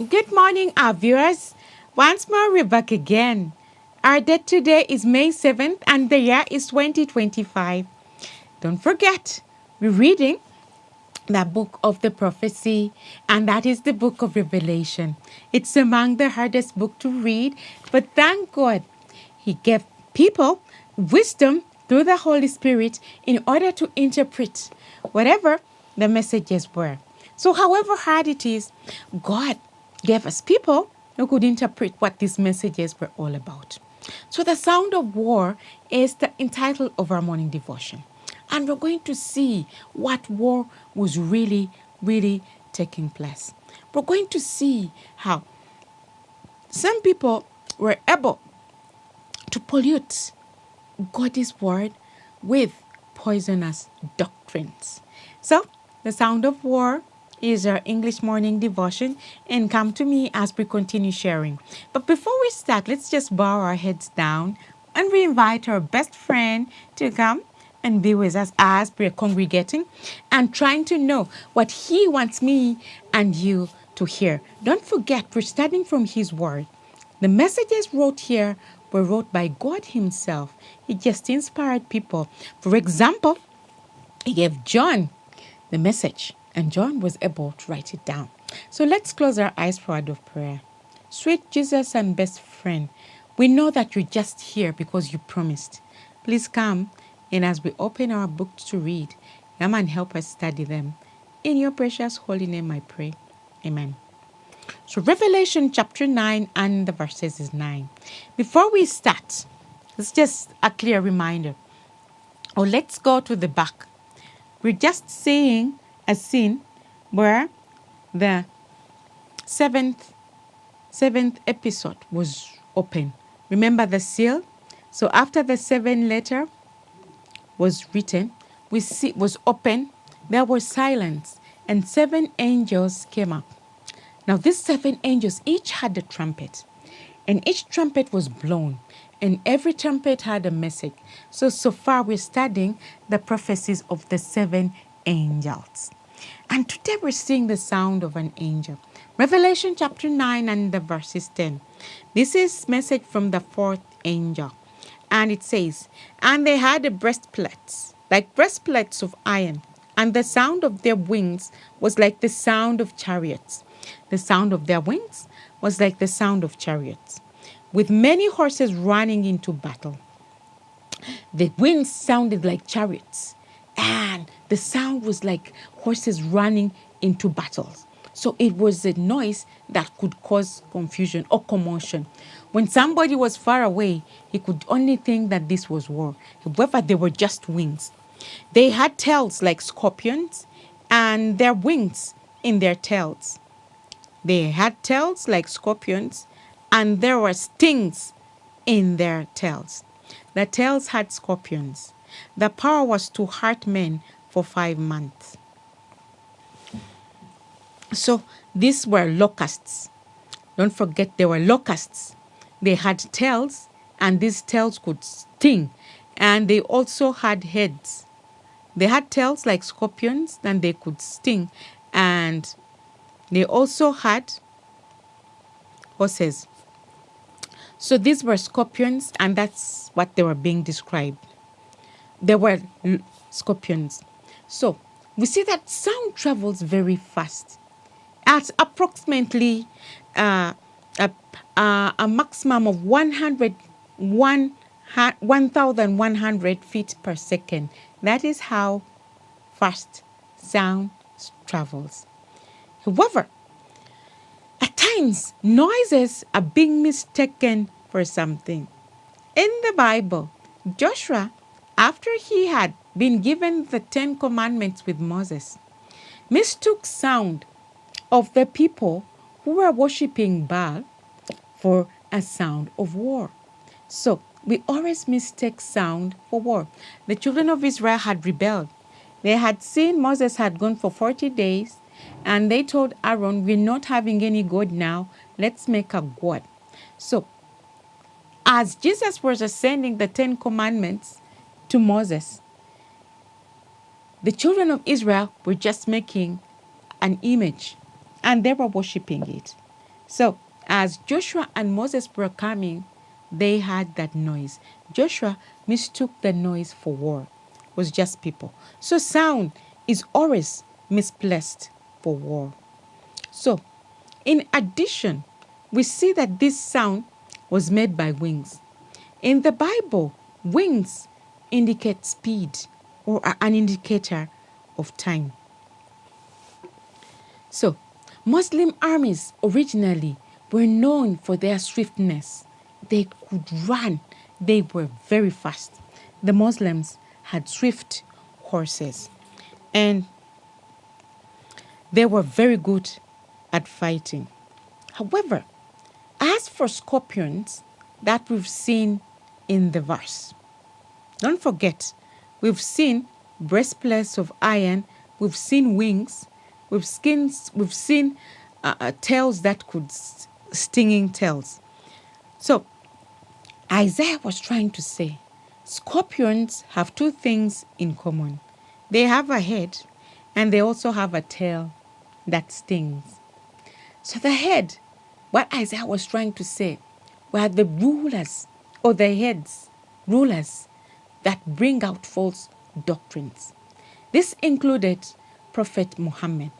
Good morning, our viewers. Once more, we're back again. Our date today is May 7th, and the year is 2025. Don't forget, we're reading the book of the prophecy, and that is the book of Revelation. It's among the hardest book to read, but thank God He gave people wisdom through the Holy Spirit in order to interpret whatever the messages were. So, however hard it is, God gave us people who could interpret what these messages were all about. So, the sound of war is the entitle of our morning devotion. And we're going to see what war was really taking place. We're going to see how some people were able to pollute God's word with poisonous doctrines. So, the sound of war is our English morning devotion, and come to me as we continue sharing. But before we start, let's just bow our heads down and we invite our best friend to come and be with us as we're congregating and trying to know what he wants me and you to hear. Don't forget, we're studying from his word. The messages wrote here were wrote by God himself. He just inspired people. For example, he gave John the message, and John was able to write it down. So let's close our eyes for a word of prayer. Sweet Jesus and best friend, we know that you're just here because you promised. Please come, and as we open our books to read, come and help us study them. In your precious holy name I pray. Amen. So Revelation chapter 9 and the verses is 9. Before we start, it's just a clear reminder. Let's go to the back. We're just seeing a scene where the seventh episode was open. Remember the seal? So after the 7 letter was written, we see was open, there was silence, and 7 angels came up. Now these 7 angels each had a trumpet, and each trumpet was blown, and every trumpet had a message. So far we're studying the prophecies of the 7 angels. And today we're seeing the sound of an angel. Revelation chapter 9 and the verses 10. This is message from the 4th angel. And it says, and they had breastplates, like breastplates of iron, and the sound of their wings was like the sound of chariots. The sound of their wings was like the sound of chariots, with many horses running into battle. The wings sounded like chariots, and the sound was like horses running into battles. So it was a noise that could cause confusion or commotion. When somebody was far away, he could only think that this was war. However, they were just wings. They had tails like scorpions, and their wings in their tails. They had tails like scorpions, and there were stings in their tails. The tails had scorpions. The power was to hurt men for 5 months. So these were locusts. Don't forget they were locusts. They had tails, and these tails could sting. And they also had heads. They had tails like scorpions, and they could sting. And they also had horses. So these were scorpions, and that's what they were being described. They were scorpions. So we see that sound travels very fast at approximately a maximum of 1,100 feet per second. That is how fast sound travels. However, at times, noises are being mistaken for something. In the Bible, Joshua, after he had been given the 10 Commandments with Moses, mistook sound of the people who were worshipping Baal for a sound of war. So we always mistake sound for war. The children of Israel had rebelled. They had seen Moses had gone for 40 days, and they told Aaron, we're not having any God now. Let's make a God. So, as Jesus was ascending the 10 Commandments to Moses, the children of Israel were just making an image, and they were worshiping it. So, as Joshua and Moses were coming, they heard that noise. Joshua mistook the noise for war. It was just people. So sound is always misplaced for war. So, in addition, we see that this sound was made by wings. In the Bible, wings indicate speed or are an indicator of time. So, Muslim armies originally were known for their swiftness. They could run. They were very fast. The Muslims had swift horses, and they were very good at fighting. However, as for scorpions that we've seen in the verse, don't forget, we've seen breastplates of iron, we've seen wings, we've seen tails that could stinging tails. So Isaiah was trying to say, scorpions have two things in common. They have a head, and they also have a tail that stings. So the head, what Isaiah was trying to say, were the rulers or the heads, rulers that bring out false doctrines. This included Prophet Muhammad.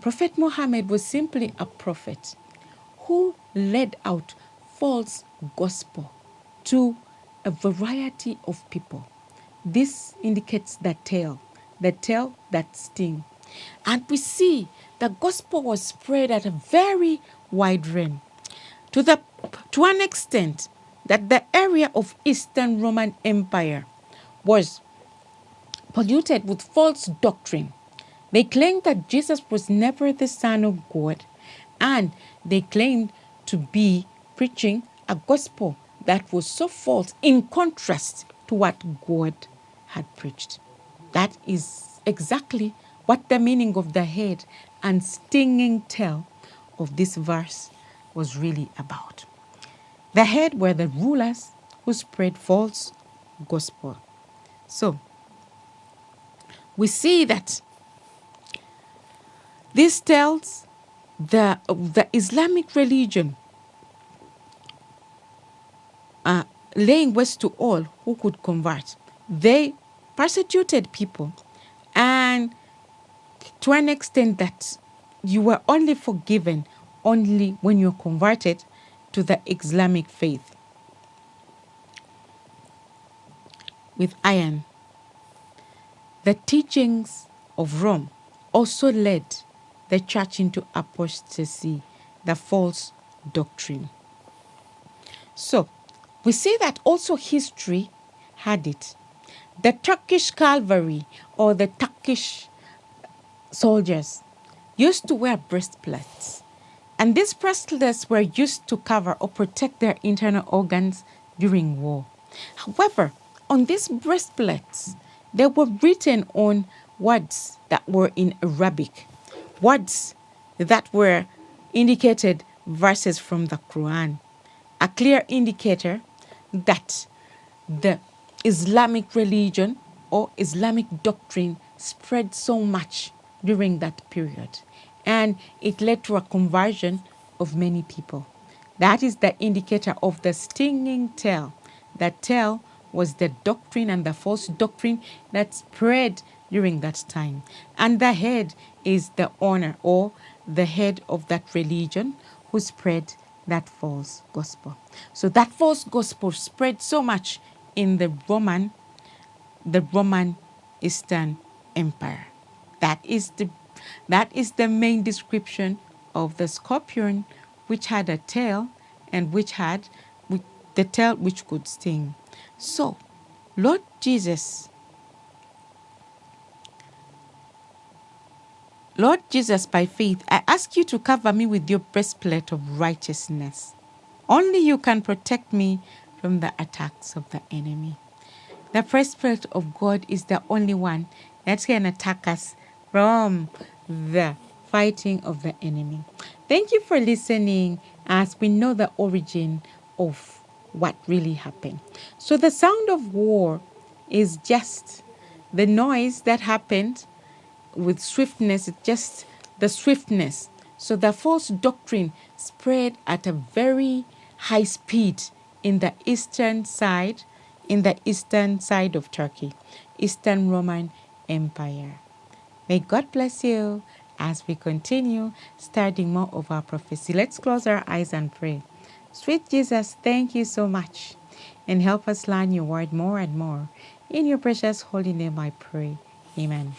Prophet Muhammad was simply a prophet who led out false gospel to a variety of people. This indicates the tail that stings. And we see the gospel was spread at a very wide range to an extent that the area of Eastern Roman Empire was polluted with false doctrine. They claimed that Jesus was never the Son of God, and they claimed to be preaching a gospel that was so false in contrast to what God had preached. That is exactly what the meaning of the head and stinging tail of this verse was really about. The head were the rulers who spread false gospel. So, we see that this tells the Islamic religion laying waste to all who could convert. They persecuted people, and to an extent that you were only forgiven only when you're converted to the Islamic faith. With iron, the teachings of Rome also led the church into apostasy, the false doctrine. So, we see that also history had it. The Turkish cavalry or the Turkish soldiers used to wear breastplates. And these breastplates were used to cover or protect their internal organs during war. However, on these breastplates, they were written on words that were in Arabic, words that were indicated verses from the Quran, a clear indicator that the Islamic religion or Islamic doctrine spread so much during that period, and it led to a conversion of many people. That is the indicator of the stinging tail. The tail was the doctrine and the false doctrine that spread during that time. And the head is the owner or the head of that religion who spread that false gospel. So that false gospel spread so much in the Roman Eastern Empire. That is the main description of the scorpion, which had a tail and which had the tail which could sting. So, Lord Jesus, by faith, I ask you to cover me with your breastplate of righteousness. Only you can protect me from the attacks of the enemy. The breastplate of God is the only one that can attack us from the fighting of the enemy. Thank you for listening as we know the origin of what really happened. So the sound of war is just the noise that happened with swiftness, it's just the swiftness. So the false doctrine spread at a very high speed in the eastern side of Turkey, Eastern Roman Empire. May God bless you as we continue studying more of our prophecy. Let's close our eyes and pray. Sweet Jesus, thank you so much, and help us learn your word more and more. In your precious holy name I pray. Amen.